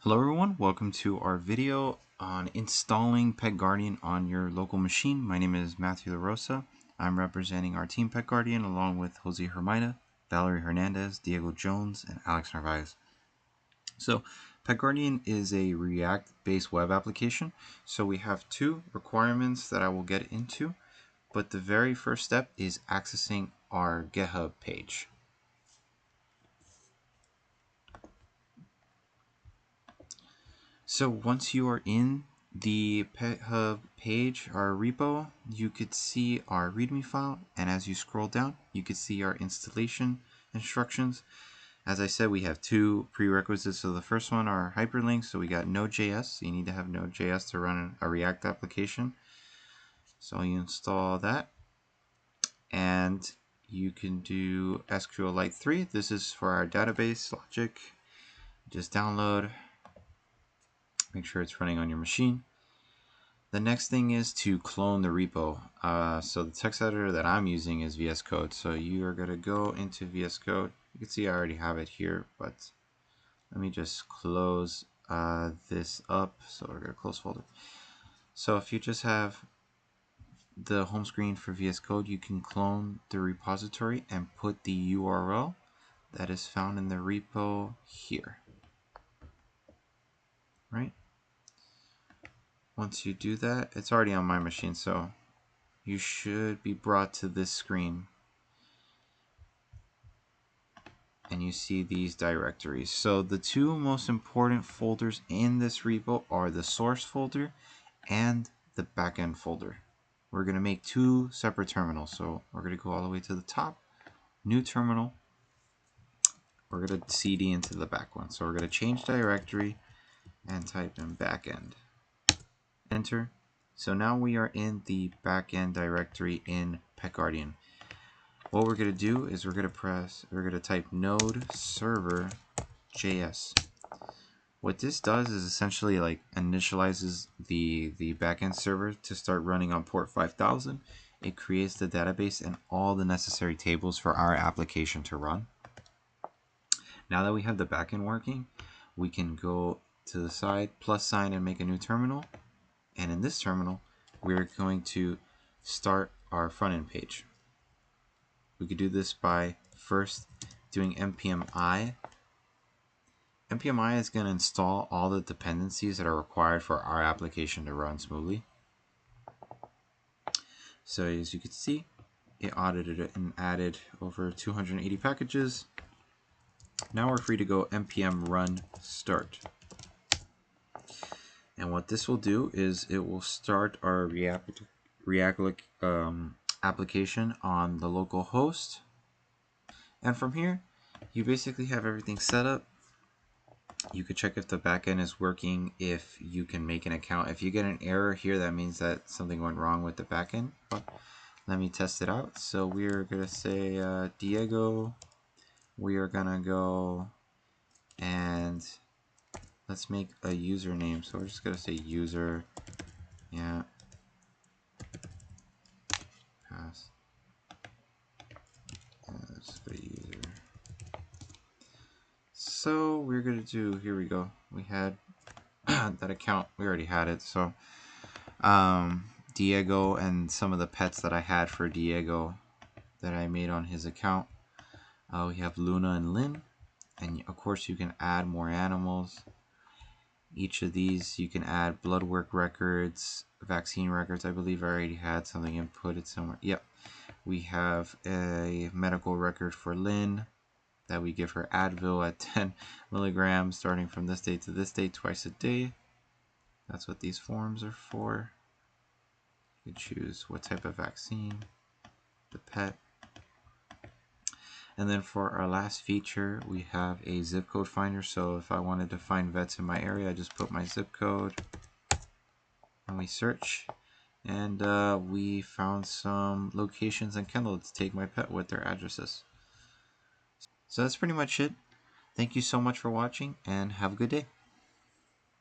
Hello everyone, welcome to our video on installing PetGuardian on your local machine. My name is Matthew LaRosa. I'm representing our team PetGuardian along with Jose Hermida, Valerie Hernandez, Diego Jones, and Alex Narvaez. So PetGuardian is a React-based web application. So we have two requirements that I will get into, but the very first step is accessing our GitHub page. So once you are in the PetHub page, our repo, you could see our README file, and as you scroll down, you could see our installation instructions. As I said, we have two prerequisites. So the first one are hyperlinks. So we got Node.js. You need to have Node.js to run a React application. So you install that, and you can do SQLite 3. This is for our database logic. Just download. Make sure it's running on your machine. The next thing is to clone the repo. So the text editor that I'm using is VS Code. So you are going to go into VS Code. You can see I already have it here, but let me just close this up. So we're going to close folder. So if you just have the home screen for VS Code, you can clone the repository and put the URL that is found in the repo here. Right? Once you do that, it's already on my machine, so you should be brought to this screen. And you see these directories. So the two most important folders in this repo are the source folder and the backend folder. We're going to make two separate terminals. So we're going to go all the way to the top, new terminal. We're going to cd into the back one. So we're going to change directory and type in backend. Enter. So now we are in the backend directory in PetGuardian. What we're going to do is we're going to type node server JS. What this does is essentially like initializes the backend server to start running on port 5000. It creates the database and all the necessary tables for our application to run. Now that we have the backend working, we can go to the side, plus sign, and make a new terminal. And in this terminal, we're going to start our front end page. We could do this by first doing npm i. npm i is going to install all the dependencies that are required for our application to run smoothly. So as you can see, it audited it and added over 280 packages. Now we're free to go npm run start. And what this will do is it will start our React application on the local host. And from here, you basically have everything set up. You could check if the backend is working, if you can make an account. If you get an error here, that means that something went wrong with the backend. But let me test it out. So we're going to say Diego. We are going to go and let's make a username. So we're just going to say user. Yeah. Pass. Let's go user. So we're going to do, here we go. We had that account. We already had it. So Diego and some of the pets that I had for Diego that I made on his account. We have Luna and Lynn. And of course you can add more animals. Each of these you can add blood work records, vaccine records. I believe I already had something inputted somewhere. Yep. We have a medical record for Lynn that we give her Advil at 10 milligrams starting from this day to this day, twice a day. That's what these forms are for. You can choose what type of vaccine, the pet. And then for our last feature, we have a zip code finder. So if I wanted to find vets in my area, I just put my zip code and we search. And we found some locations in Kendall to take my pet with their addresses. So that's pretty much it. Thank you so much for watching and have a good day.